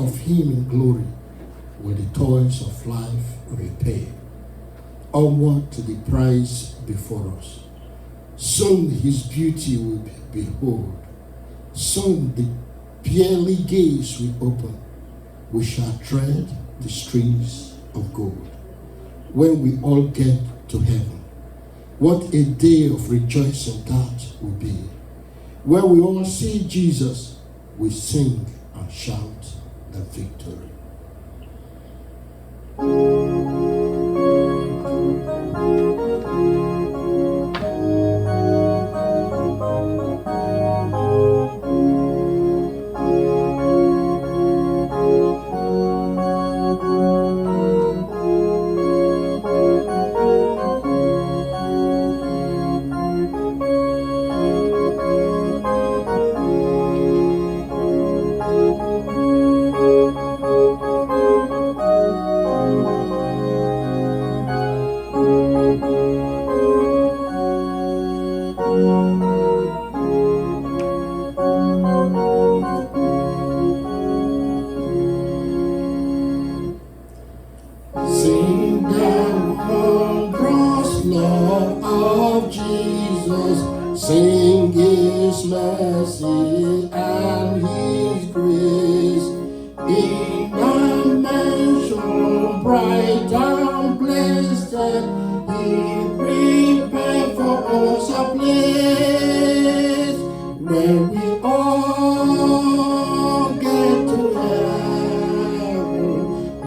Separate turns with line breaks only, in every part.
of him in glory will the toils of life repay. Onward to the prize before us. Soon his beauty will behold. Soon the pearly gates will open. We shall tread the streets of gold. When we all get to heaven, what a day of rejoicing that will be. When we all see Jesus, we sing and shout the victory. Sing the wondrous love of Jesus, sing his mercy and his grace. In a mansion bright and blessed, he prepared for us a place where we all get to heaven.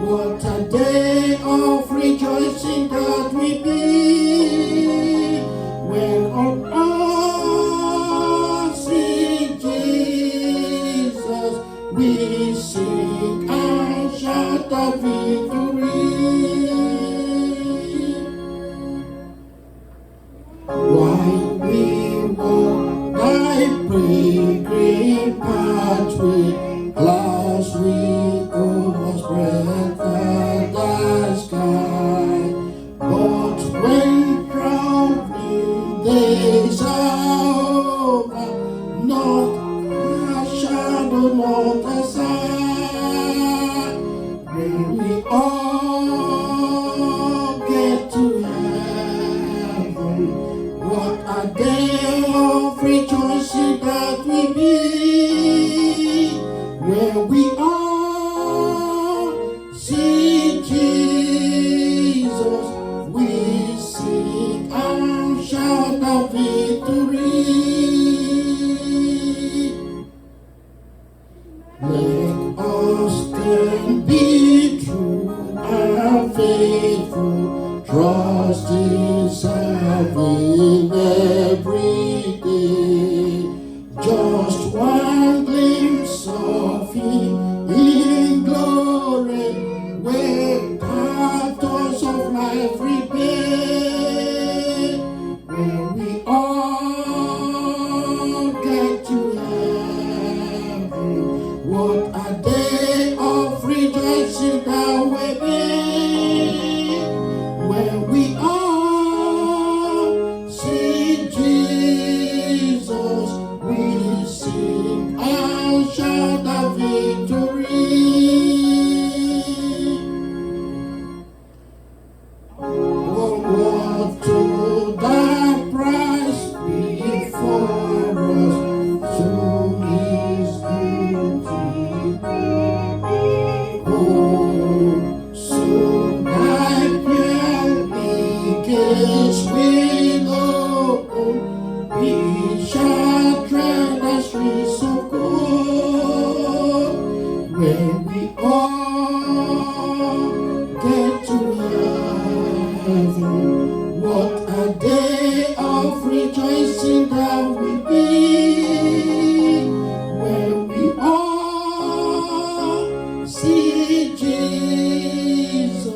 What a day of rejoicing that we be when all see Jesus. We sing and shout the victory. While we walk thy pilgrim pathway, clouds we overspread the sky. But when traveling days are over, not a shadow, not a sign, when we all get to heaven, what a day of rejoicing that we be, where we all see Jesus. We sing and shout the victory. Let us then be true and faithful, trust in serving every day. Just one glimpse of him in glory, where battles of life repay. When we all get to heaven, what a day of rejoicing that will be, when we all see Jesus. We sing and shout the victory. Onward to the prize before us, to his beauty. Oh, soon thy pearly gates will open, we shall tread the streets of gold. When we all get to heaven, what a day of rejoicing that will be, when we all see Jesus.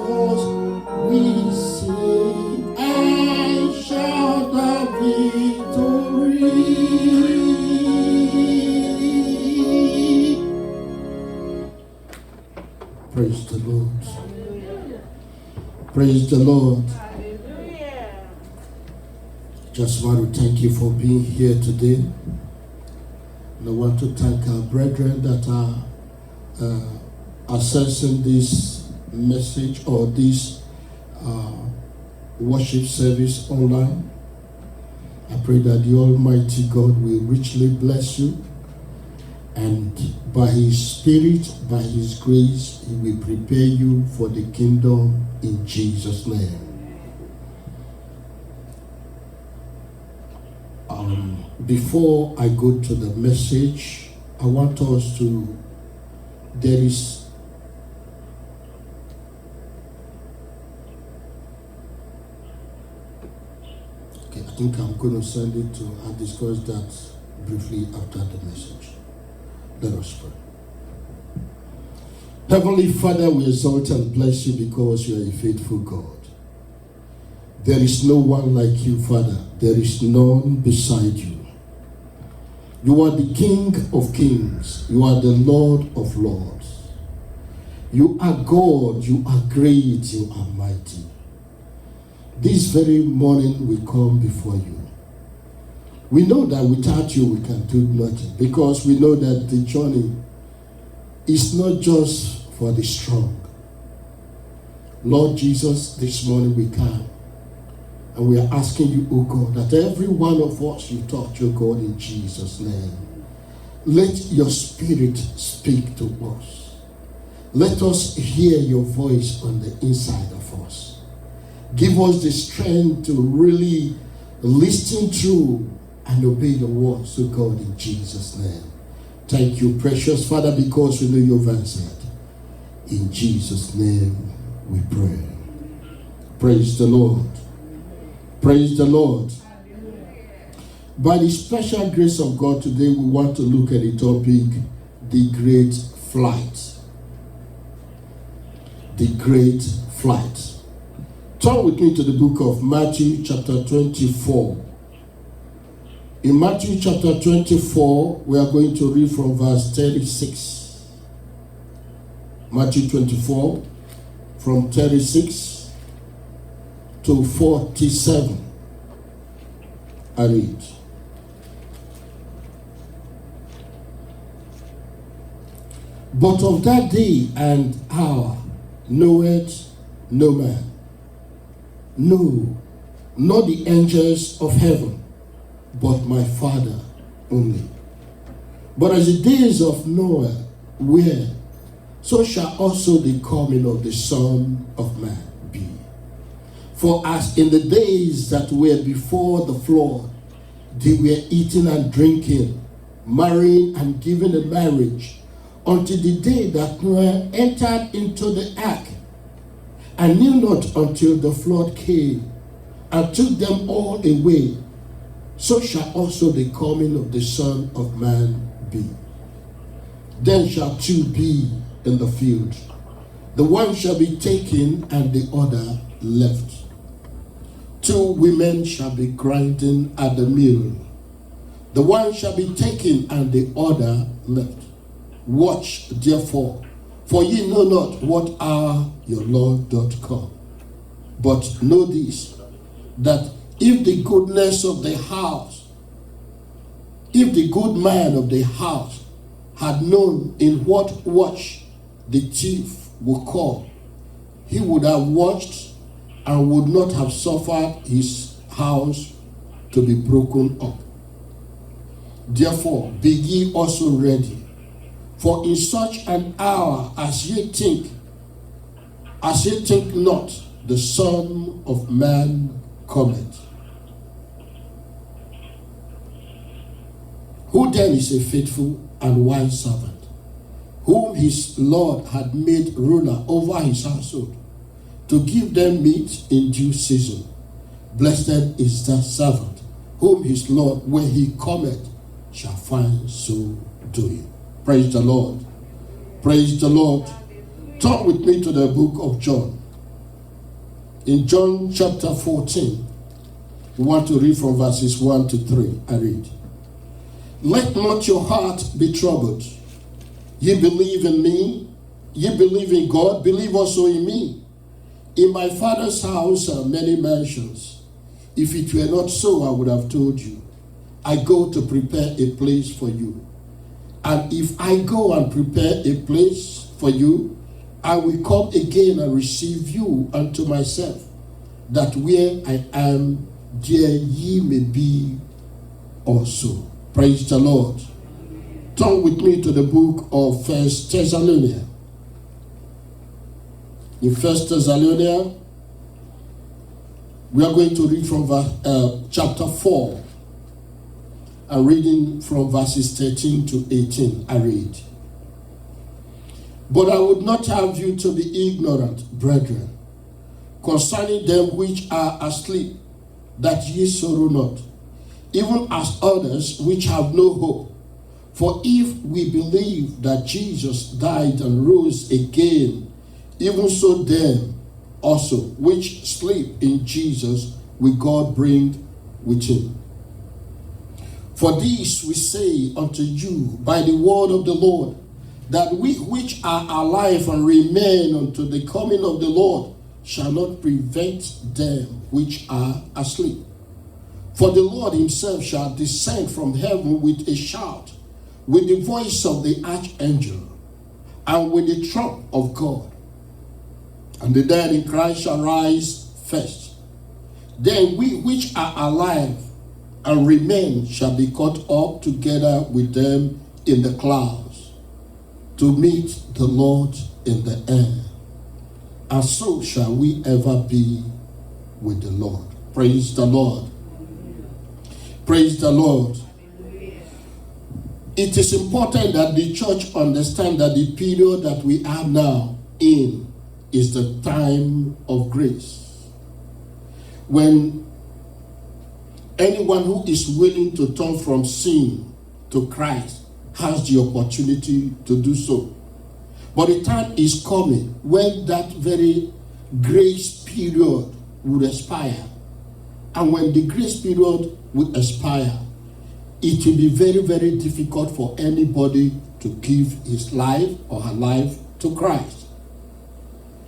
We sing and shout the victory. Praise the Lord. Praise the Lord. Just want to thank you for being here today. And I want to thank our brethren that are accessing this message or this worship service online. I pray that the Almighty God will richly bless you, and by His Spirit, by His grace, He will prepare you for the kingdom in Jesus' name. Before I go to the message, I want us to, okay, I think I'm going to send it to, I'll discuss that briefly after the message. Let us pray. Heavenly Father, we exalt and bless you because you are a faithful God. There is no one like you, Father. There is none beside you. You are the King of kings. You are the Lord of lords. You are God. You are great. You are mighty. This very morning we come before you. We know that without you we can do nothing, because we know that the journey is not just for the strong. Lord Jesus, this morning we come. And we are asking you, oh God, that every one of us you touch, oh God, in Jesus' name. Let your Spirit speak to us. Let us hear your voice on the inside of us. Give us the strength to really listen through and obey your words, oh God, in Jesus' name. Thank you, precious Father, because we know you've answered. In Jesus' name we pray. Praise the Lord. Praise the Lord. By the special grace of God, today we want to look at the topic, the great flight. The great flight. Turn with me to the book of Matthew chapter 24. In Matthew chapter 24, we are going to read from verse 36. Matthew 24, from 36 to 47. I read. But of that day and hour knoweth no man, no, not the angels of heaven, but my Father only. But as the days of Noah were, so shall also the coming of the Son of Man be. For as in the days that were before the flood, they were eating and drinking, marrying and giving in marriage, until the day that Noah entered into the ark, and knew not until the flood came, and took them all away, so shall also the coming of the Son of Man be. Then shall two be in the field, the one shall be taken and the other left. Two women shall be grinding at the mill, the one shall be taken and the other left. Watch therefore, for ye know not what hour your Lord doth come. But know this, that if the goodness of the house, if the good man of the house had known in what watch the thief would come, he would have watched and would not have suffered his house to be broken up. Therefore be ye also ready, for in such an hour as ye think not, the Son of Man cometh. Who then is a faithful and wise servant, whom his Lord had made ruler over his household, to give them meat in due season? Blessed is that servant, whom his Lord, when he cometh, shall find so doing. Praise the Lord. Praise the Lord. Turn with me to the book of John. In John chapter 14, we want to read from verses 1 to 3. I read. Let not your heart be troubled. Ye believe in me, ye believe in God, believe also in me. In my Father's house are many mansions. If it were not so, I would have told you. I go to prepare a place for you. And if I go and prepare a place for you, I will come again and receive you unto myself, that where I am, there ye may be also. Praise the Lord. Turn with me to the book of 1 Thessalonians. In 1 Thessalonians, we are going to read from chapter 4 and reading from verses 13 to 18. I read. But I would not have you to be ignorant, brethren, concerning them which are asleep, that ye sorrow not, even as others which have no hope. For if we believe that Jesus died and rose again, even so them also which sleep in Jesus will God bring with him. For this we say unto you by the word of the Lord, that we which are alive and remain unto the coming of the Lord shall not prevent them which are asleep. For the Lord himself shall descend from heaven with a shout, with the voice of the archangel, and with the trump of God. And the dead in Christ shall rise first. Then we which are alive and remain shall be caught up together with them in the clouds, to meet the Lord in the air. And so shall we ever be with the Lord. Praise the Lord. Praise the Lord. It is important that the church understand that the period that we are now in is the time of grace. When anyone who is willing to turn from sin to Christ has the opportunity to do so. But the time is coming when that very grace period will expire. And when the grace period will expire, it will be very, very difficult for anybody to give his life or her life to Christ.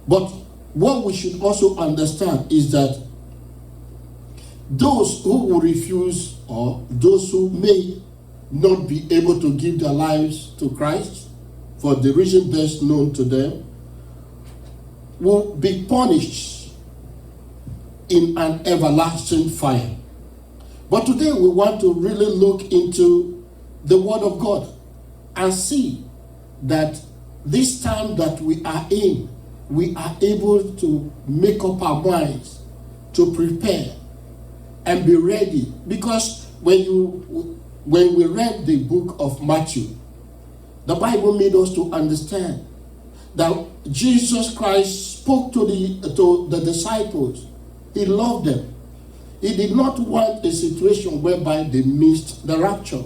But what we should also understand is that those who will refuse, or those who may not be able to give their lives to Christ for the reason best known to them, will be punished in an everlasting fire. But today we want to really look into the Word of God and see that this time that we are in, we are able to make up our minds to prepare and be ready. Because when we read the book of Matthew, the Bible made us to understand that Jesus Christ spoke to the disciples. He loved them. He did not want a situation whereby they missed the rapture.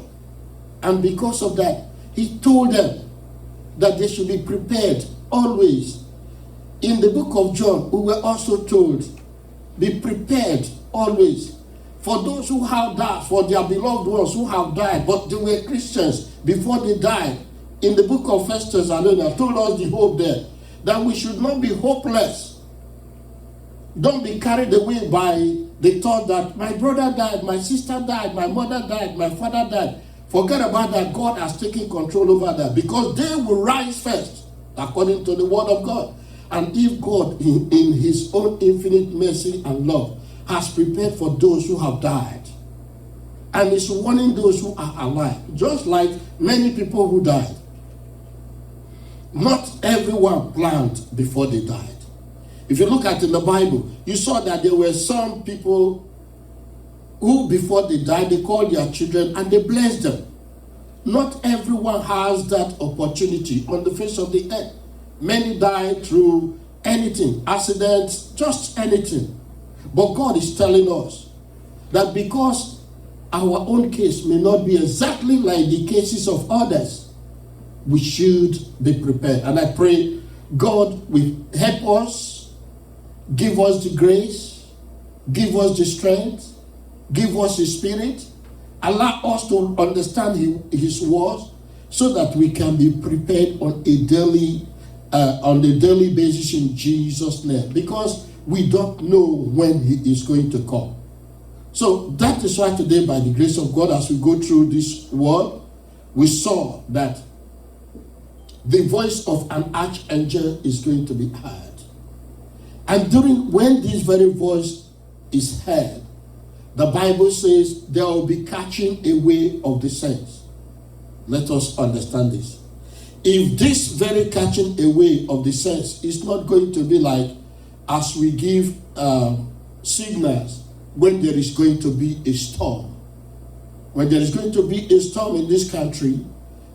And because of that, he told them that they should be prepared always. In the book of John, we were also told, be prepared always. For those who have died, for their beloved ones who have died, but they were Christians before they died. In the book of 1 Thessalonians, told us the hope there, that we should not be hopeless. Don't be carried away by the thought that my brother died, my sister died, my mother died, my father died. Forget about that. God has taken control over that, because they will rise first, according to the word of God. And if God, in his own infinite mercy and love, has prepared for those who have died, and is warning those who are alive, just like many people who died. Not everyone planned before they died. If you look at in the Bible, you saw that there were some people who before they died, they called their children and they blessed them. Not everyone has that opportunity on the face of the earth. Many died through anything, accidents, just anything. But God is telling us that because our own case may not be exactly like the cases of others, we should be prepared. And I pray God will help us, give us the grace, give us the strength, give us His Spirit, allow us to understand His words, so that we can be prepared on a daily basis in Jesus' name. Because we don't know when He is going to come. So that is why today, by the grace of God, as we go through this word, we saw that the voice of an archangel is going to be heard. And when this very voice is heard, the Bible says there will be catching away of the saints. Let us understand this. If this very catching away of the saints is not going to be like as we give signals when there is going to be a storm. When there is going to be a storm in this country,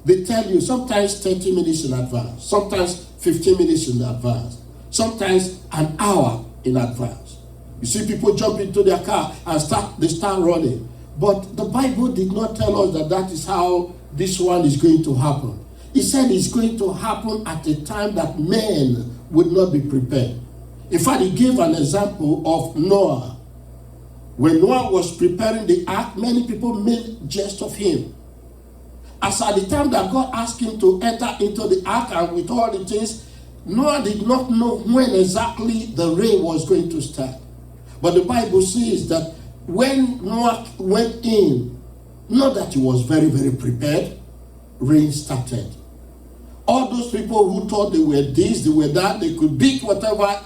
they tell you sometimes 30 minutes in advance, sometimes 15 minutes in advance, sometimes an hour in advance. You see people jump into their car and start running. But the Bible did not tell us that is how this one is going to happen. It said it's going to happen at a time that men would not be prepared. In fact, he gave an example of Noah. When Noah was preparing the ark, many people made jest of him. As at the time that God asked him to enter into the ark and with all the things, Noah did not know when exactly the rain was going to start. But the Bible says that when Noah went in, not that he was very, very prepared, rain started. All those people who thought they were this, they were that, they could beat whatever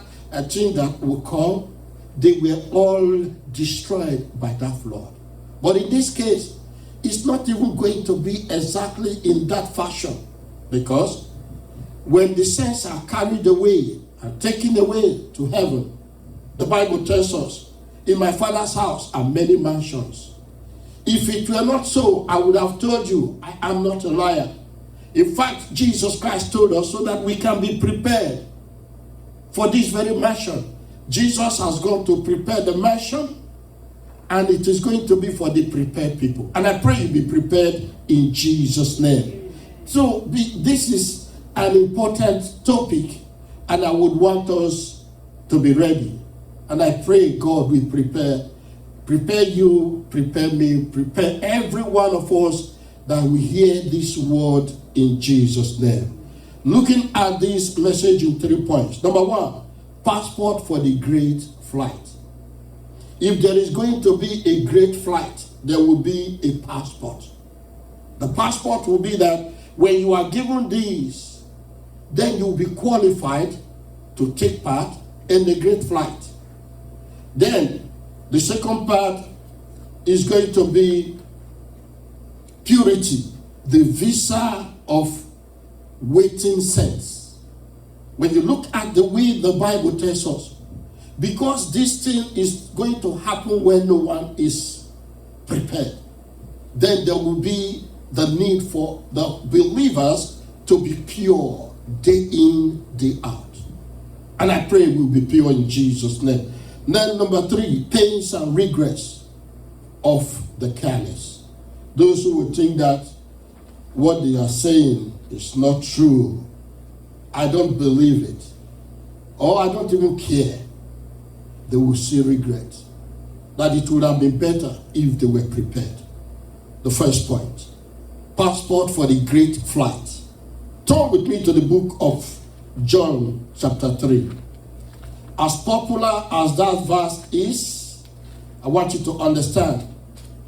thing that would come, they were all destroyed by that flood. But in this case, it's not even going to be exactly in that fashion. Because when the saints are carried away and taken away to heaven, the Bible tells us, in my Father's house are many mansions. If it were not so, I would have told you, I am not a liar. In fact, Jesus Christ told us so that we can be prepared for this very mansion. Jesus has gone to prepare the mansion, and it is going to be for the prepared people. And I pray you be prepared in Jesus' name. So this is an important topic, and I would want us to be ready. And I pray God will prepare you, prepare me, prepare every one of us that we hear this word in Jesus' name. Looking at this message in 3 points. Number 1, passport for the great flight. If there is going to be a great flight, there will be a passport. The passport will be that when you are given these, then you will be qualified to take part in the great flight. Then the second part is going to be purity, the visa of waiting saints. When you look at the way the Bible tells us, because this thing is going to happen when no one is prepared, then there will be the need for the believers to be pure day in, day out. And I pray we'll be pure in Jesus' name. Then number 3, pains and regrets of the careless. Those who would think that what they are saying is not true. I don't believe it. Or I don't even care. They will see regret. That it would have been better if they were prepared. The first point. Passport for the great flight. Turn with me to the book of John chapter 3. As popular as that verse is, I want you to understand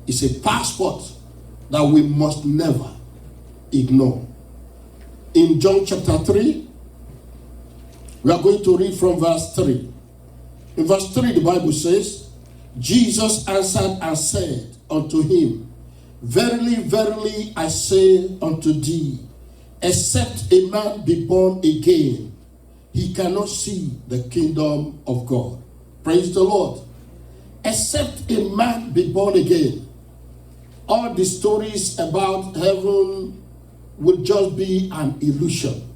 it's a passport that we must never ignore. In John chapter 3, we are going to read from verse 3. In verse 3, the Bible says, Jesus answered and said unto him, Verily, verily, I say unto thee, except a man be born again, he cannot see the kingdom of God. Praise the Lord. Except a man be born again. All the stories about heaven would just be an illusion.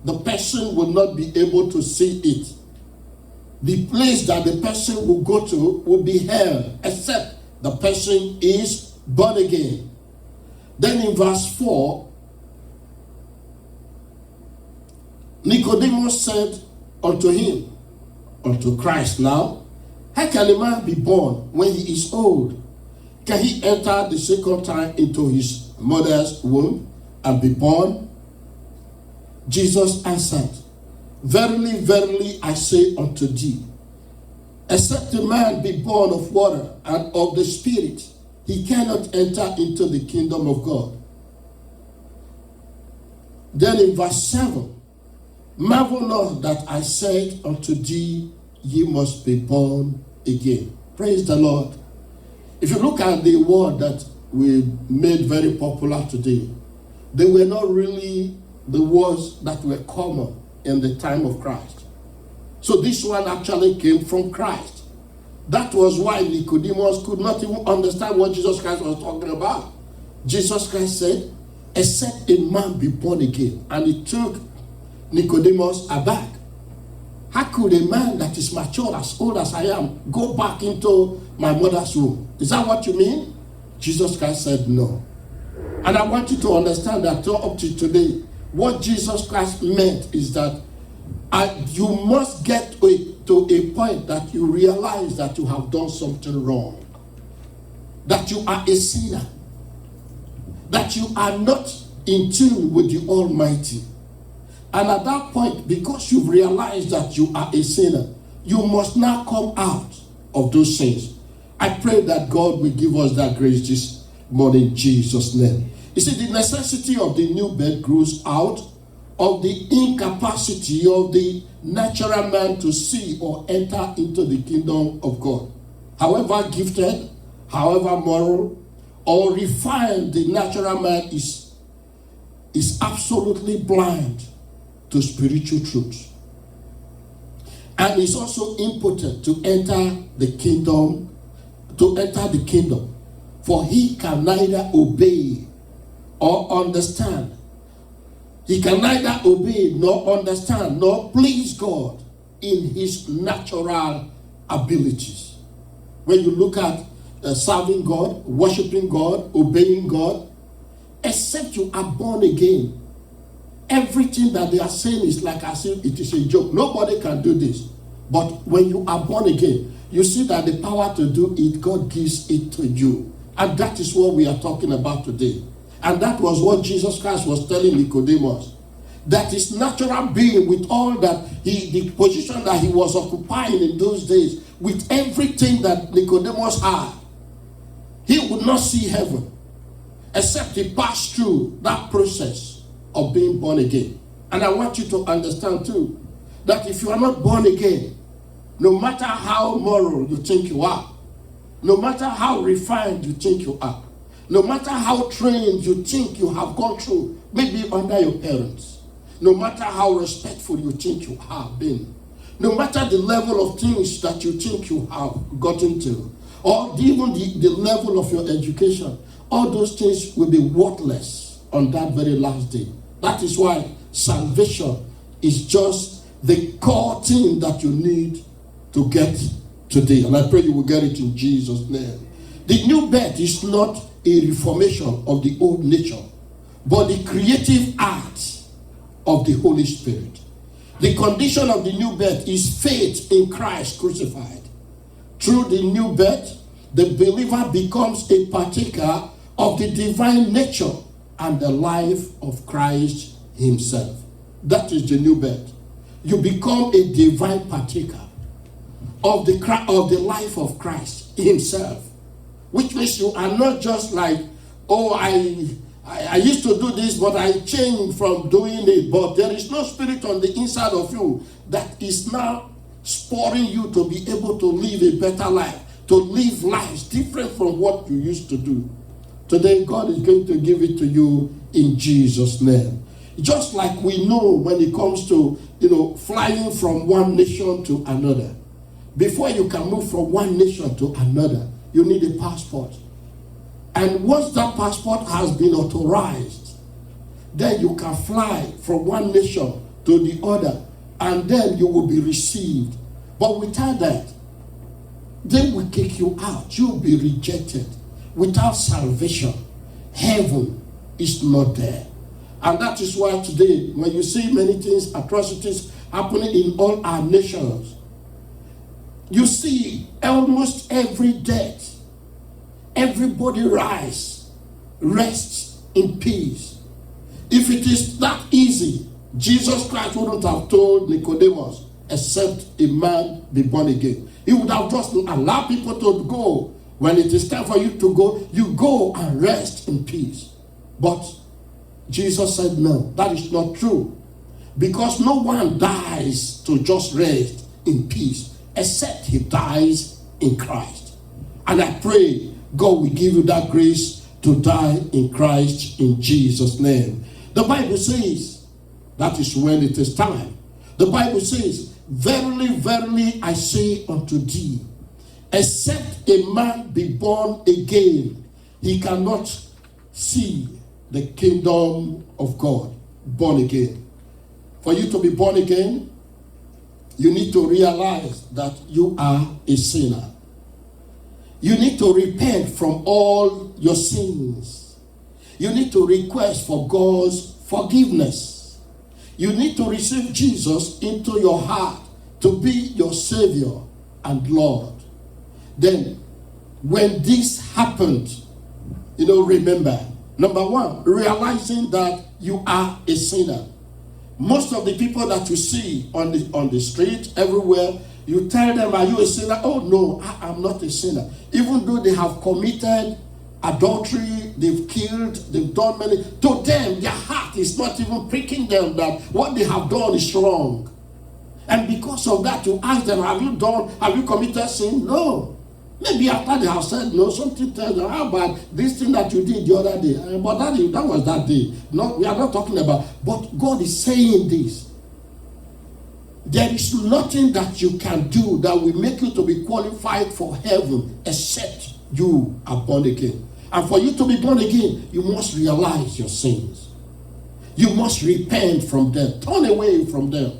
The person will not be able to see it. The place that the person will go to will be hell, except the person is born again. Then in verse 4, Nicodemus said unto him, unto Christ now, how can a man be born when he is old? Can he enter the second time into his mother's womb and be born? Jesus answered, Verily, verily, I say unto thee, except a man be born of water and of the Spirit, he cannot enter into the kingdom of God. Then in verse 7, marvel not that I said unto thee, ye must be born again. Praise the Lord. If you look at the word that we made very popular today, they were not really the words that were common in the time of Christ. So this one actually came from Christ. That was why Nicodemus could not even understand what Jesus Christ was talking about. Jesus Christ said, except a man be born again. And it took Nicodemus aback. How could a man that is mature, as old as I am, go back into my mother's womb? Is that what you mean? Jesus Christ said no. And I want you to understand that up to today, what Jesus Christ meant is that you must get to a point that you realize that you have done something wrong. That you are a sinner. That you are not in tune with the Almighty. And at that point, because you've realized that you are a sinner, you must now come out of those sins. I pray that God will give us that grace this morning in Jesus' name. You see, the necessity of the new birth grows out of the incapacity of the natural man to see or enter into the kingdom of God. However gifted, however moral, or refined the natural man is absolutely blind to spiritual truth. And is also impotent to enter the kingdom, for he can neither obey or understand. He can neither obey nor understand nor please God in his natural abilities. When you look at serving God, worshiping God, obeying God, except you are born again, everything that they are saying is like as if it is a joke. Nobody can do this. But when you are born again, you see that the power to do it, God gives it to you. And that is what we are talking about today. And that was what Jesus Christ was telling Nicodemus. That his natural being, with all that the position that he was occupying in those days, with everything that Nicodemus had, he would not see heaven except he passed through that process of being born again. And I want you to understand too, that if you are not born again, no matter how moral you think you are, no matter how refined you think you are, no matter how trained you think you have gone through, maybe under your parents, no matter how respectful you think you have been, no matter the level of things that you think you have gotten to, or even the level of your education, all those things will be worthless on that very last day. That is why salvation is just the core thing that you need to get today. And I pray you will get it in Jesus' name. The new birth is not a reformation of the old nature, but the creative act of the Holy Spirit. The condition of the new birth is faith in Christ crucified. Through the new birth, the believer becomes a partaker of the divine nature and the life of Christ himself. That is the new birth. You become a divine partaker of the life of Christ himself, which means you are not just like, oh, I used to do this, but I changed from doing it. But there is no spirit on the inside of you that is now spurring you to be able to live a better life, to live lives different from what you used to do. Today, God is going to give it to you in Jesus' name. Just like we know when it comes to, flying from one nation to another. Before you can move from one nation to another, you need a passport. And once that passport has been authorized, then you can fly from one nation to the other, and then you will be received. But without that, they will kick you out. You will be rejected. Without salvation, heaven is not there. And that is why today, when you see many things, atrocities happening in all our nations, you see almost every death. Everybody rests in peace. If it is that easy, Jesus Christ wouldn't have told Nicodemus, except a man be born again. He would have just allowed people to go. When it is time for you to go and rest in peace. But Jesus said, no, that is not true. Because no one dies to just rest in peace, except he dies in Christ. And I pray God will give you that grace to die in Christ in Jesus' name. The Bible says, that is when it is time. The Bible says, verily, verily, I say unto thee, except a man be born again, he cannot see the kingdom of God. Born again. For you to be born again, you need to realize that you are a sinner. You need to repent from all your sins. You need to request for God's forgiveness. You need to receive Jesus into your heart to be your Savior and Lord. Then, when this happened, remember, number one, realizing that you are a sinner. Most of the people that you see on the street, everywhere, you tell them, are you a sinner? Oh no, I'm not a sinner. Even though they have committed adultery, they've killed, they've done many, to them, their heart is not even pricking them that what they have done is wrong. And because of that, you ask them, have you committed sin? No. Maybe after they have said no, something tells them, how about this thing that you did the other day? But that was that day. No, we are not talking about. But God is saying this. There is nothing that you can do that will make you to be qualified for heaven except you are born again. And for you to be born again, you must realize your sins. You must repent from them. Turn away from them.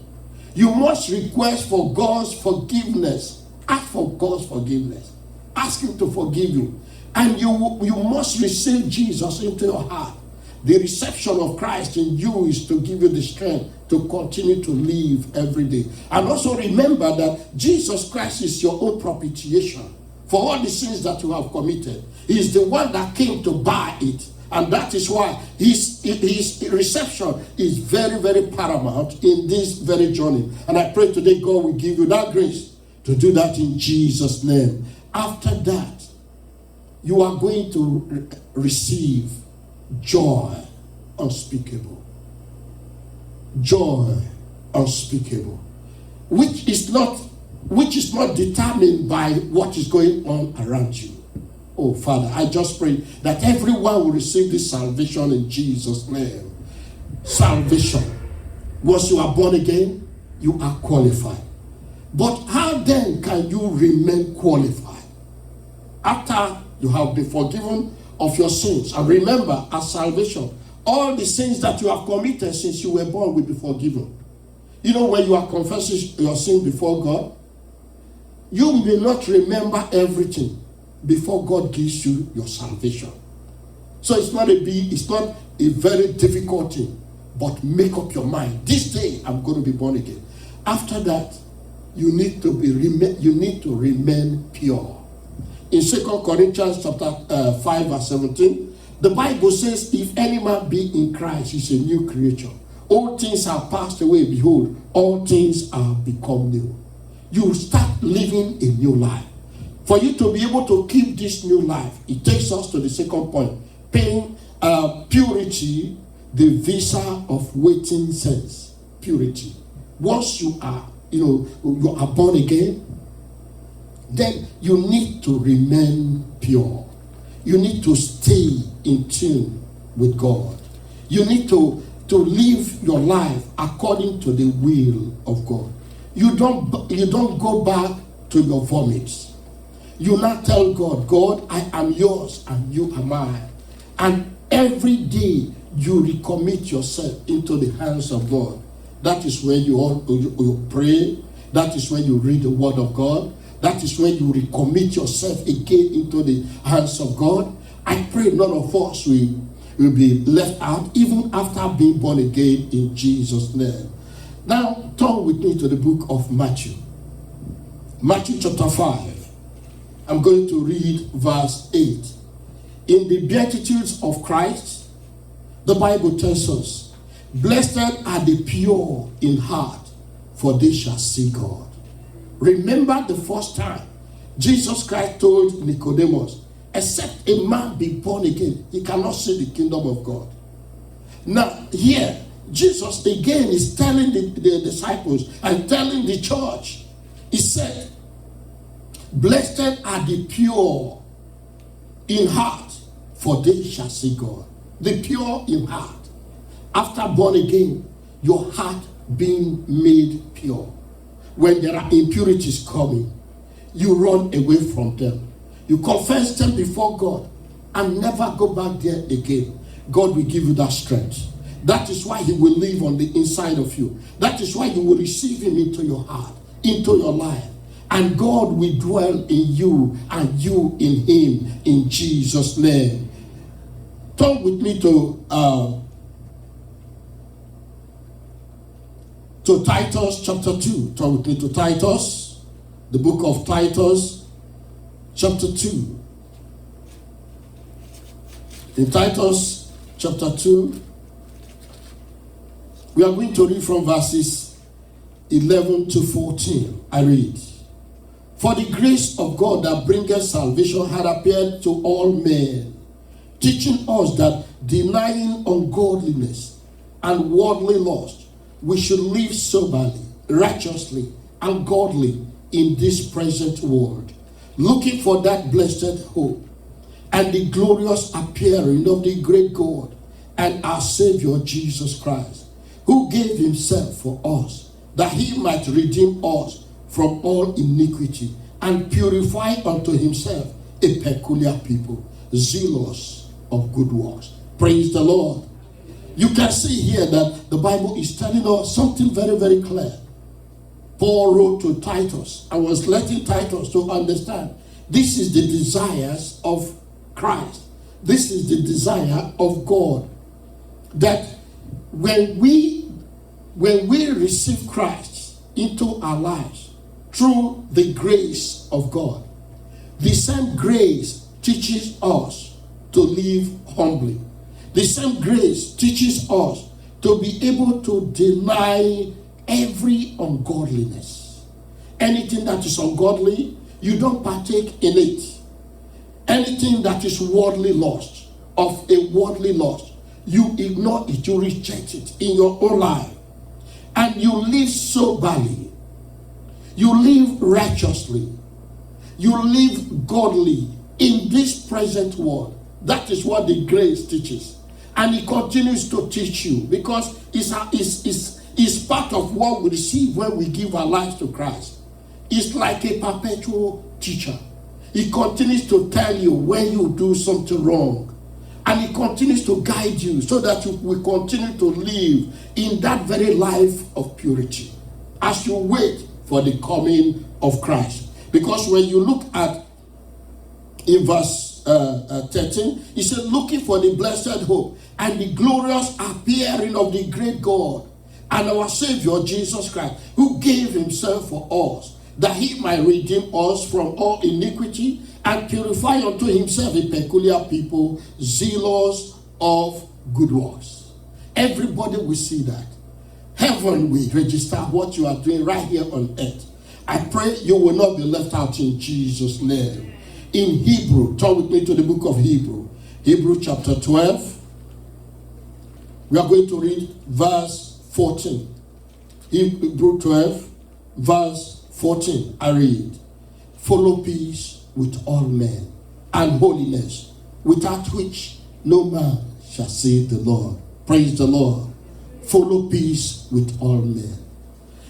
You must request for God's forgiveness. Ask for God's forgiveness. Ask him to forgive you. And you must receive Jesus into your heart. The reception of Christ in you is to give you the strength to continue to live every day. And also remember that Jesus Christ is your own propitiation for all the sins that you have committed. He is the one that came to buy it. And that is why his reception is very, very paramount in this very journey. And I pray today God will give you that grace to do that in Jesus' name. After that, you are going to receive joy unspeakable. Joy unspeakable. Which is not determined by what is going on around you. Oh, Father, I just pray that everyone will receive this salvation in Jesus' name. Salvation. Once you are born again, you are qualified. But how then can you remain qualified? After you have been forgiven of your sins. And remember, at salvation, all the sins that you have committed since you were born will be forgiven. When you are confessing your sin before God, you may not remember everything before God gives you your salvation. So it's not a very difficult thing, but make up your mind. This day I'm going to be born again. After that, you need to remain pure. In 2 Corinthians chapter 5 verse 17, the Bible says, if any man be in Christ, he's a new creature. All things are passed away, behold, all things are become new. You start living a new life. For you to be able to keep this new life, it takes us to the second point. Paying purity, the visa of waiting sense. Purity. Once you are, you are born again, then you need to remain pure. You need to stay in tune with God. You need to live your life according to the will of God. You don't go back to your vomits. You now tell God, God, I am yours and you are mine. And every day you recommit yourself into the hands of God. That is when you pray. That is when you read the word of God. That is when you recommit yourself again into the hands of God. I pray none of us will be left out even after being born again in Jesus' name. Now turn with me to the book of Matthew. Matthew chapter 5. I'm going to read verse 8. In the Beatitudes of Christ, the Bible tells us, blessed are the pure in heart, for they shall see God. Remember the first time Jesus Christ told Nicodemus, except a man be born again, he cannot see the kingdom of God. Now, here, Jesus again is telling the disciples and telling the church, he said, blessed are the pure in heart, for they shall see God. The pure in heart. After born again, your heart being made pure. When there are impurities coming, you run away from them. You confess them before God and never go back there again. God will give you that strength. That is why he will live on the inside of you. That is why you will receive him into your heart, into your life. And God will dwell in you and you in him in Jesus' name. Turn with me to Titus chapter 2. Turn with me to Titus, the book of Titus chapter 2. In Titus chapter 2, we are going to read from verses 11 to 14. I read. For the grace of God that bringeth salvation had appeared to all men, teaching us that denying ungodliness and worldly lust, we should live soberly, righteously, and godly in this present world, looking for that blessed hope and the glorious appearing of the great God and our Savior Jesus Christ, who gave himself for us, that he might redeem us from all iniquity and purify unto himself a peculiar people, zealous of good works. Praise the Lord. You can see here that the Bible is telling us something very, very clear. Paul wrote to Titus. I was letting Titus to understand this is the desires of Christ. This is the desire of God. That when we receive Christ into our lives through the grace of God, the same grace teaches us to live humbly. The same grace teaches us to be able to deny every ungodliness. Anything that is ungodly, you don't partake in it. Anything that is worldly lust, of a worldly lust, you ignore it, you reject it in your own life. And you live soberly. You live righteously. You live godly in this present world. That is what the grace teaches. And it continues to teach you because it's part of what we receive when we give our lives to Christ. It's like a perpetual teacher. It continues to tell you when you do something wrong. And it continues to guide you so that you will continue to live in that very life of purity as you wait for the coming of Christ. Because when you look at in verse 13, he said, looking for the blessed hope and the glorious appearing of the great God and our Savior Jesus Christ, who gave himself for us, that he might redeem us from all iniquity and purify unto himself a peculiar people, zealous of good works. Everybody will see that. Heaven will register what you are doing right here on earth. I pray you will not be left out in Jesus' name. In Hebrew, turn with me to the book of Hebrew. Hebrew chapter 12. We are going to read verse 14. Hebrew 12, verse 14. I read. Follow peace with all men and holiness, without which no man shall see the Lord. Praise the Lord. Follow peace with all men.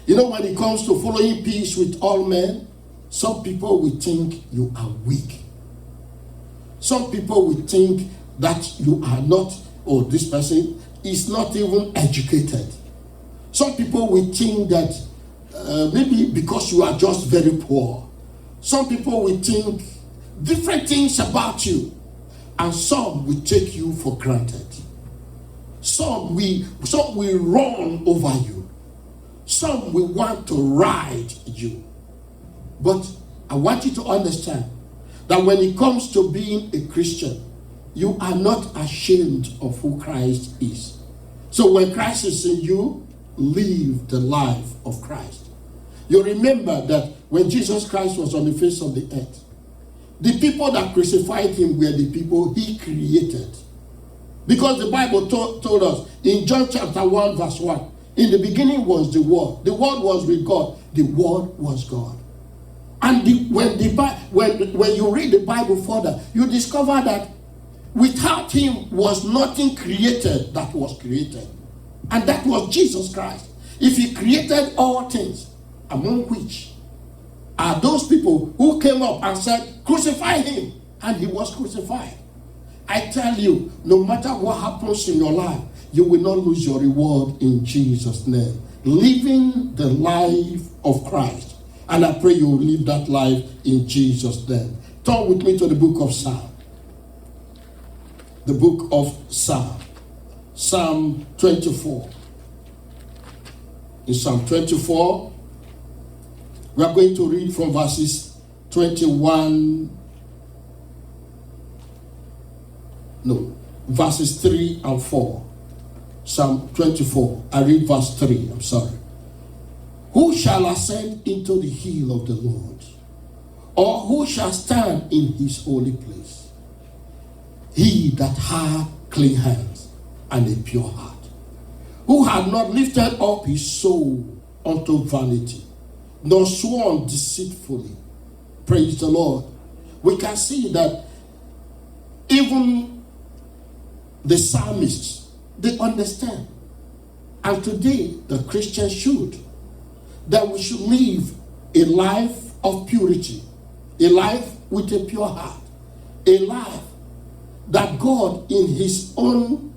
You know, when it comes to following peace with all men, some people will think you are weak. Some people will think that you are not, or this person is not even educated. Some people will think that maybe because you are just very poor. Some people will think different things about you. And some will take you for granted. Some will run over you. Some will want to ride you. But I want you to understand that when it comes to being a Christian, you are not ashamed of who Christ is. So when Christ is in you, live the life of Christ. You remember that when Jesus Christ was on the face of the earth, the people that crucified him were the people he created. Because the Bible told us in John chapter 1 verse 1, in the beginning was the Word. The Word was with God. The Word was God. And when you read the Bible further, you discover that without him was nothing created that was created. And that was Jesus Christ. If he created all things, among which are those people who came up and said, crucify him, and he was crucified. I tell you, no matter what happens in your life, you will not lose your reward in Jesus' name. Living the life of Christ. And I pray you will live that life in Jesus' name. Turn with me to the book of Psalm. The book of Psalm. Psalm 24. In Psalm 24, we are going to read from verses 21. No, verses 3 and 4. Psalm 24. I read verse 3. I'm sorry. Who shall ascend into the hill of the Lord? Or who shall stand in his holy place? He that hath clean hands and a pure heart, who had not lifted up his soul unto vanity, nor sworn deceitfully. Praise the Lord. We can see that even the psalmists, they understand. And today, the Christians should. That we should live a life of purity, a life with a pure heart, a life that God in his own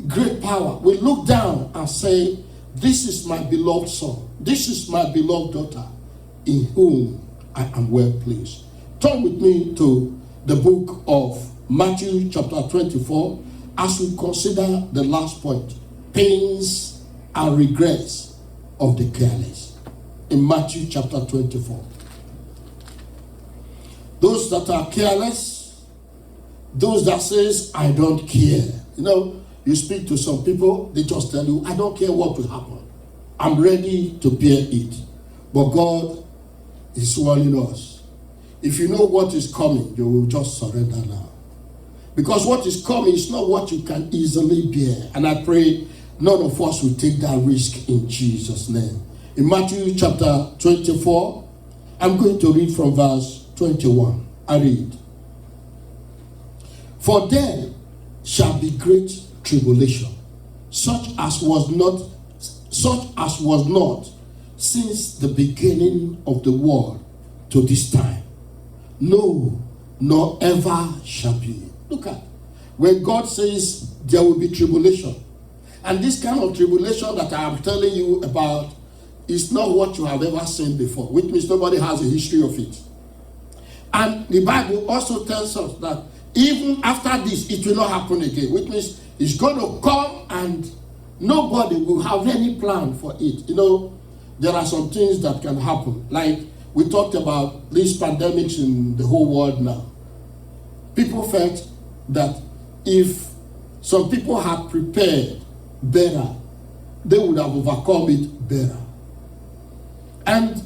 great power will look down and say, this is my beloved son, this is my beloved daughter, in whom I am well pleased. Turn with me to the book of Matthew chapter 24 as we consider the last point, pains and regrets of the careless. In Matthew chapter 24. Those that are careless, those that says, I don't care. You know, you speak to some people, they just tell you, I don't care what will happen. I'm ready to bear it. But God is warning us. If you know what is coming, you will just surrender now. Because what is coming is not what you can easily bear. And I pray none of us will take that risk in Jesus' name. In Matthew chapter 24, I'm going to read from verse 21. I read. For there shall be great tribulation, such as was not since the beginning of the world to this time. No, nor ever shall be. Look at when God says there will be tribulation. And this kind of tribulation that I am telling you about is not what you have ever seen before, which means nobody has a history of it. And the Bible also tells us that even after this, it will not happen again, which means it's going to come and nobody will have any plan for it. You know, there are some things that can happen. Like we talked about these pandemics in the whole world now. People felt that if some people had prepared better, they would have overcome it better. And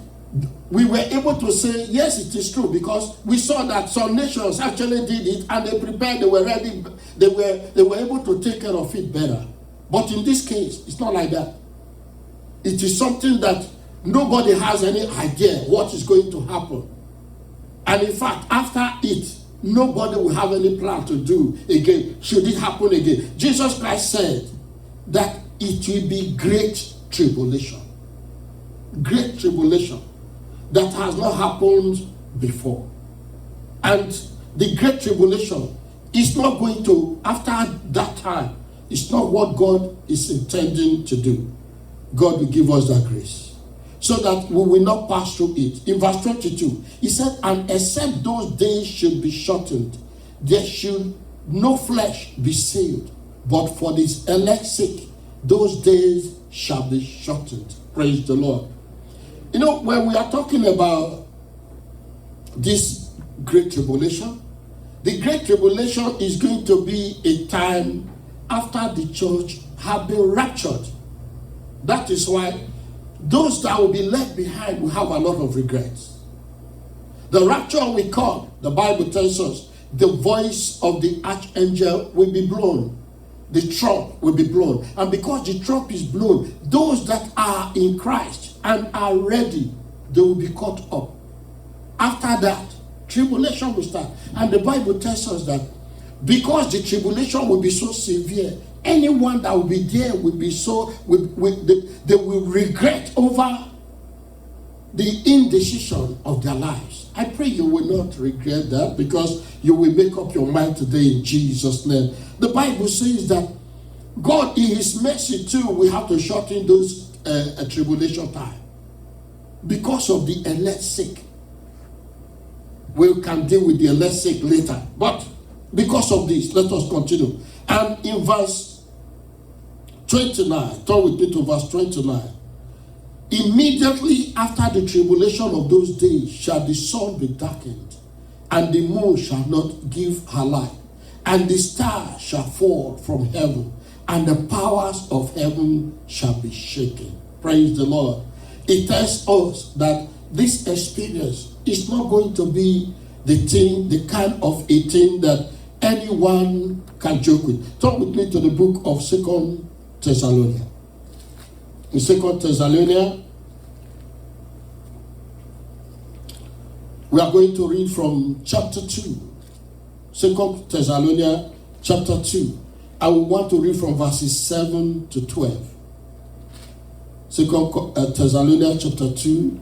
we were able to say, yes, it is true, because we saw that some nations actually did it and they prepared, they were ready, they were able to take care of it better. But in this case, it's not like that. It is something that nobody has any idea what is going to happen. And in fact, after it, nobody will have any plan to do again, should it happen again. Jesus Christ said that it will be great tribulation. Great tribulation that has not happened before. And the great tribulation is not going to, after that time, it's not what God is intending to do. God will give us that grace so that we will not pass through it. In verse 22, he said, and except those days should be shortened, there should no flesh be saved, but for this elect's sake, those days shall be shortened. Praise the Lord. You know, when we are talking about this great tribulation, the great tribulation is going to be a time after the church have been raptured. That is why those that will be left behind will have a lot of regrets. The rapture will come. The Bible tells us the voice of the archangel will be blown, the trump will be blown. And because the trump is blown, those that are in Christ and are ready, they will be caught up. After that, tribulation will start. And the Bible tells us that because the tribulation will be so severe, anyone that will be there will be so, they will regret over the indecision of their lives. I pray you will not regret that, because you will make up your mind today in Jesus' name. The Bible says that God, in His mercy too, we have to shorten those tribulation time because of the elect sake. We can deal with the elect sake later, but because of this, let us continue. And in verse 29, turn with me to verse 29. Immediately after the tribulation of those days shall the sun be darkened, and the moon shall not give her light, and the stars shall fall from heaven, and the powers of heaven shall be shaken. Praise the Lord. It tells us that this experience is not going to be the kind of a thing that anyone can joke with. Turn with me to the book of 2 Thessalonians. In 2 Thessalonians, we are going to read from chapter 2. 2 Thessalonians chapter 2. I will want to read from verses 7 to 12. 2 Thessalonians chapter 2,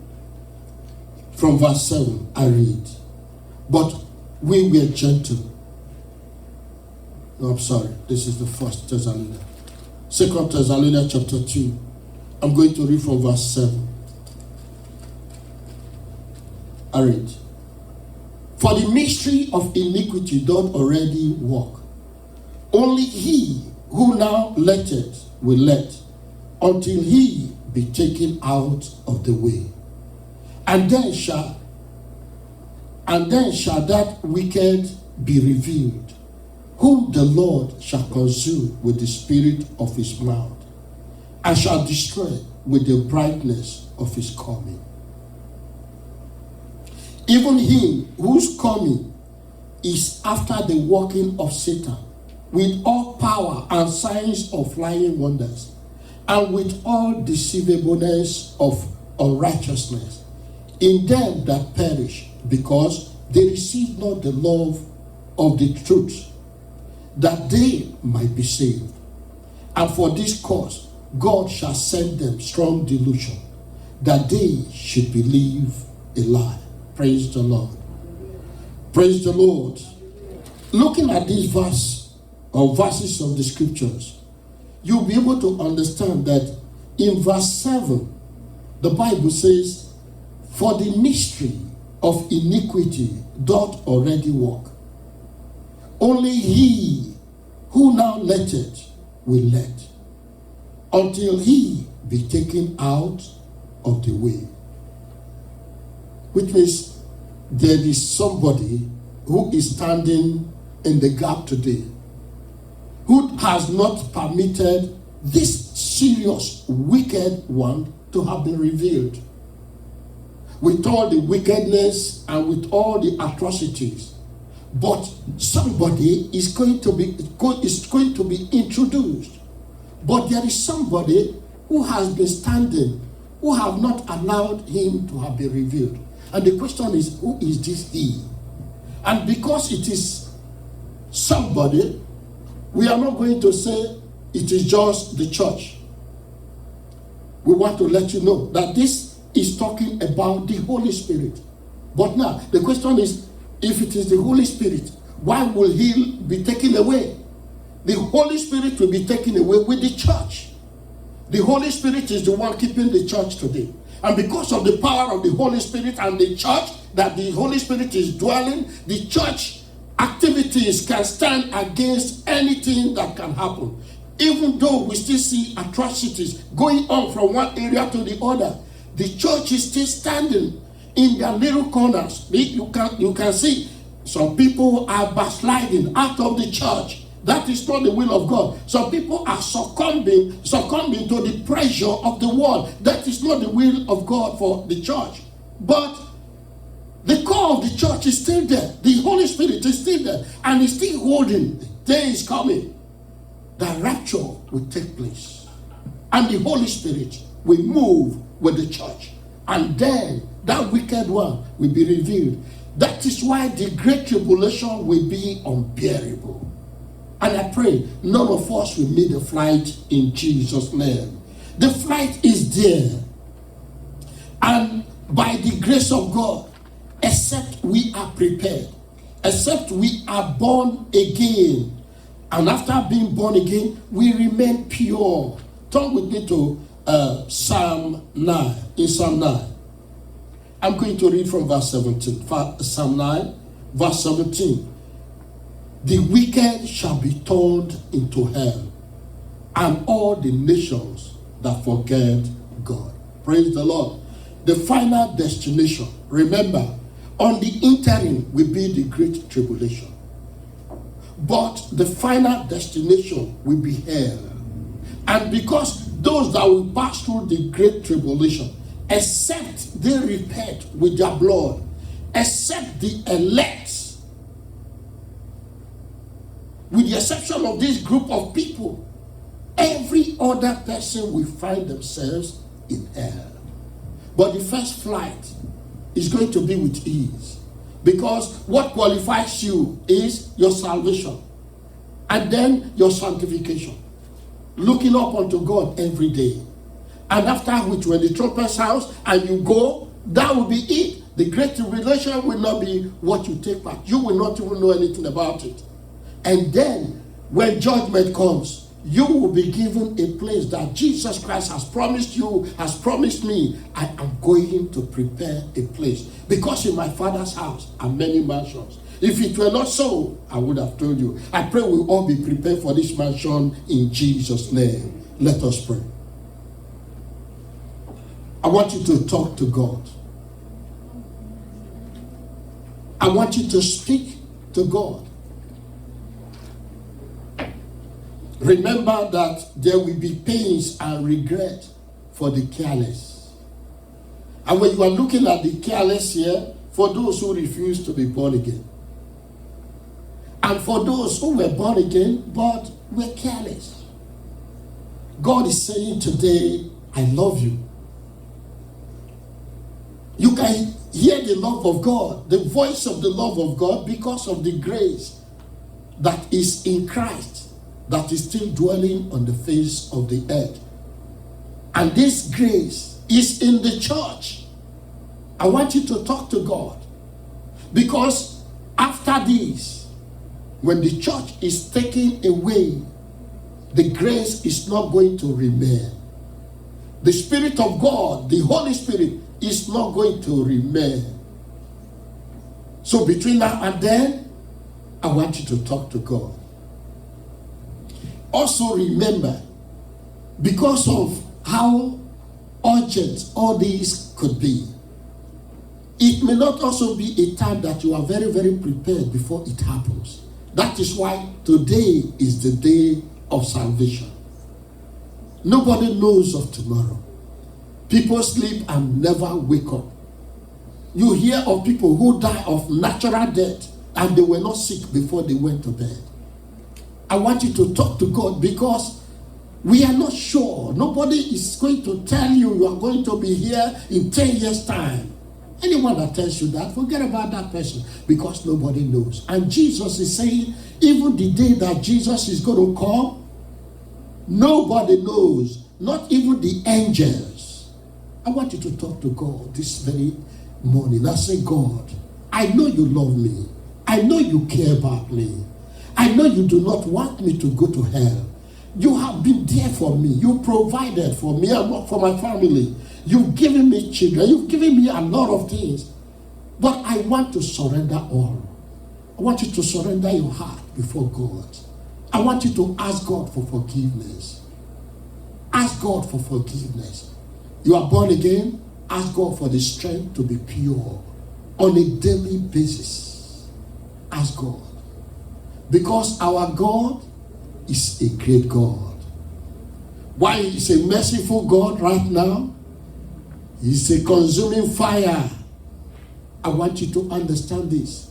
from verse 7, I read. But we were gentle. No, I'm sorry. This is the first Thessalonians. 2 Thessalonians chapter 2. I'm going to read from verse 7. I read. For the mystery of iniquity doth already work. Only he who now letteth will let, until he be taken out of the way. And then shall that wicked be revealed, whom the Lord shall consume with the spirit of his mouth, and shall destroy with the brightness of his coming. Even him whose coming is after the working of Satan, with all power and signs of lying wonders, and with all deceivableness of unrighteousness, in them that perish, because they receive not the love of the truth, that they might be saved. And for this cause, God shall send them strong delusion, that they should believe a lie. Praise the Lord. Praise the Lord. Looking at this verse, or verses of the scriptures, you'll be able to understand that in verse 7, the Bible says, for the mystery of iniquity doth already work. Only he who now letteth will let, until he be taken out of the way. Which means there is somebody who is standing in the gap today, who has not permitted this serious wicked one to have been revealed. With all the wickedness and with all the atrocities. But somebody is going to be introduced. But there is somebody who has been standing, who have not allowed him to have been revealed. And the question is, who is this he? And because it is somebody, we are not going to say it is just the church. We want to let you know that this is talking about the Holy Spirit. But now, the question is, if it is the Holy Spirit, why will he be taken away? The Holy Spirit will be taken away with the church. The Holy Spirit is the one keeping the church today. And because of the power of the Holy Spirit and the church, that the Holy Spirit is dwelling, the church activities can stand against anything that can happen. Even though we still see atrocities going on from one area to the other, the church is still standing in their little corners. You can see some people are backsliding out of the church. That is not the will of God. Some people are succumbing to the pressure of the world. That is not the will of God for the church. But the core of the church is still there. The Holy Spirit is still there and is still holding. The day is coming the rapture will take place. And the Holy Spirit will move with the church. And then that wicked one will be revealed. That is why the great tribulation will be unbearable. And I pray none of us will miss the flight in Jesus' name. The flight is there. And by the grace of God, except we are prepared, except we are born again, and after being born again, we remain pure. Turn with me to Psalm 9. In Psalm 9, I'm going to read from verse 17. Psalm 9, verse 17. The wicked shall be turned into hell, and all the nations that forget God. Praise the Lord. The final destination, remember, on the interim will be the great tribulation. But the final destination will be hell. And because those that will pass through the great tribulation, except they repent with their blood, except the elect, with the exception of this group of people, every other person will find themselves in hell. But the first flight is going to be with ease, because what qualifies you is your salvation and then your sanctification, looking up unto God every day. And after which, when the trumpet sounds and you go, that will be it. The great tribulation will not be what you take part. You will not even know anything about it. And then when judgment comes, you will be given a place that Jesus Christ has promised you, has promised me. I am going to prepare a place, because in my Father's house are many mansions. If it were not so, I would have told you. I pray we all be prepared for this mansion in Jesus' name. Let us pray. I want you to talk to God. I want you to speak to God. Remember that there will be pains and regret for the careless. And when you are looking at the careless here, for those who refuse to be born again, and for those who were born again but were careless, God is saying today, I love you. You can hear the love of God, the voice of the love of God, because of the grace that is in Christ, that is still dwelling on the face of the earth. And this grace is in the church. I want you to talk to God, because after this, when the church is taken away, the grace is not going to remain. The Spirit of God, the Holy Spirit, is not going to remain. So between now and then, I want you to talk to God. Also remember, because of how urgent all these could be, it may not also be a time that you are very, very prepared before it happens. That is why today is the day of salvation. Nobody knows of tomorrow. People sleep and never wake up. You hear of people who die of natural death and they were not sick before they went to bed. I want you to talk to God, because we are not sure. Nobody is going to tell you you are going to be here in 10 years' time. Anyone that tells you that, forget about that person, because nobody knows. And Jesus is saying, even the day that Jesus is going to come, nobody knows, not even the angels. I want you to talk to God this very morning. I say, God, I know you love me. I know you care about me. I know you do not want me to go to hell. You have been there for me. You provided for me and for my family. You've given me children. You've given me a lot of things. But I want to surrender all. I want you to surrender your heart before God. I want you to ask God for forgiveness. Ask God for forgiveness. You are born again. Ask God for the strength to be pure on a daily basis. Ask God. Because our God is a great God. Why He's a merciful God right now? He's a consuming fire. I want you to understand this.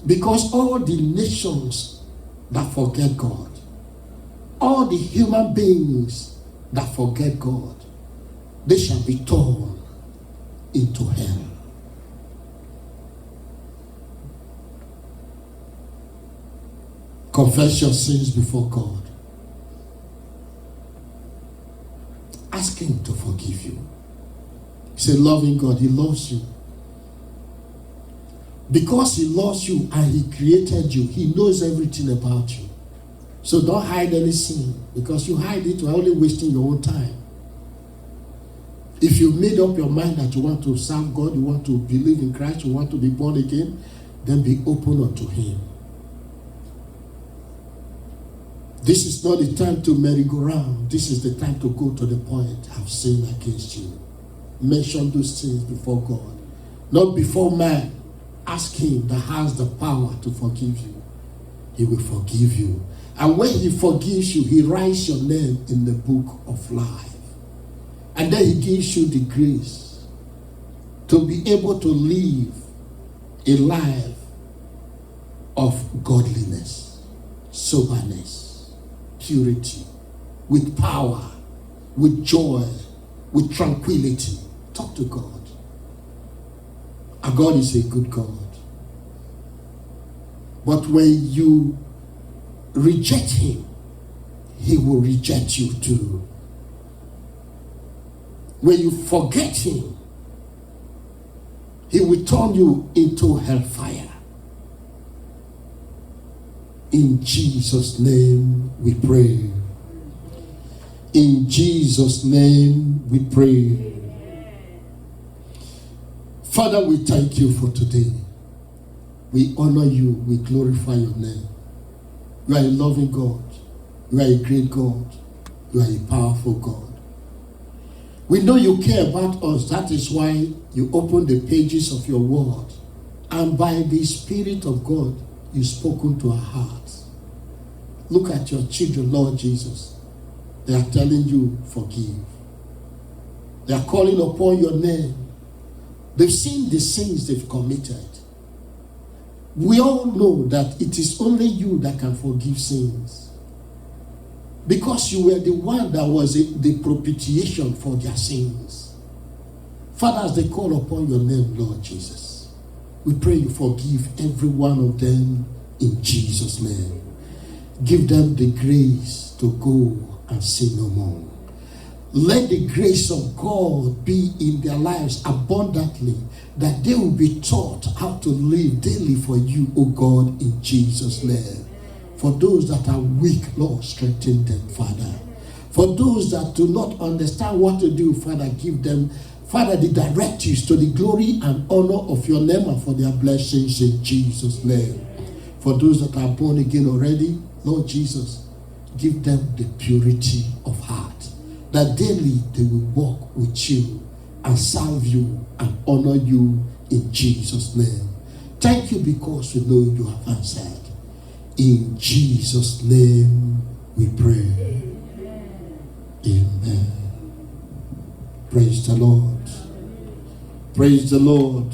Because all the nations that forget God, all the human beings that forget God, they shall be torn into hell. Confess your sins before God. Ask him to forgive you. He's a loving God. He loves you. Because he loves you and he created you, he knows everything about you. So don't hide any sin, because you hide it, you're only wasting your own time. If you made up your mind that you want to serve God, you want to believe in Christ, you want to be born again, then be open unto him. This is not the time to merry-go-round. This is the time to go to the point. I've sinned against you. Mention those things before God, not before man. Ask him that has the power to forgive you. He will forgive you. And when he forgives you, he writes your name in the book of life. And then he gives you the grace to be able to live a life of godliness, soberness, purity, with power, with joy, with tranquility. Talk to God. And God is a good God. But when you reject him, he will reject you too. When you forget him, he will turn you into hellfire. In Jesus' name we pray. In Jesus' name we pray. Father, we thank you for today. We honor you. We glorify your name. You are a loving God. You are a great God. You are a powerful God. We know you care about us. That is why you open the pages of your word. And by the Spirit of God, you've spoken to our hearts. Look at your children, Lord Jesus. They are telling you, forgive. They are calling upon your name. They've seen the sins they've committed. We all know that it is only you that can forgive sins. Because you were the one that was the propitiation for their sins. Father, as they call upon your name, Lord Jesus, we pray you forgive every one of them in Jesus' name. Give them the grace to go and sin no more. Let the grace of God be in their lives abundantly, that they will be taught how to live daily for you, O God, in Jesus' name. For those that are weak, Lord, strengthen them, Father. For those that do not understand what to do, Father, give them, Father, the directives to the glory and honor of your name and for their blessings in Jesus' name. For those that are born again already, Lord Jesus, give them the purity of heart, that daily they will walk with you and serve you and honor you in Jesus' name. Thank you because we know you have answered. In Jesus' name we pray. Amen. Praise the Lord. Praise the Lord.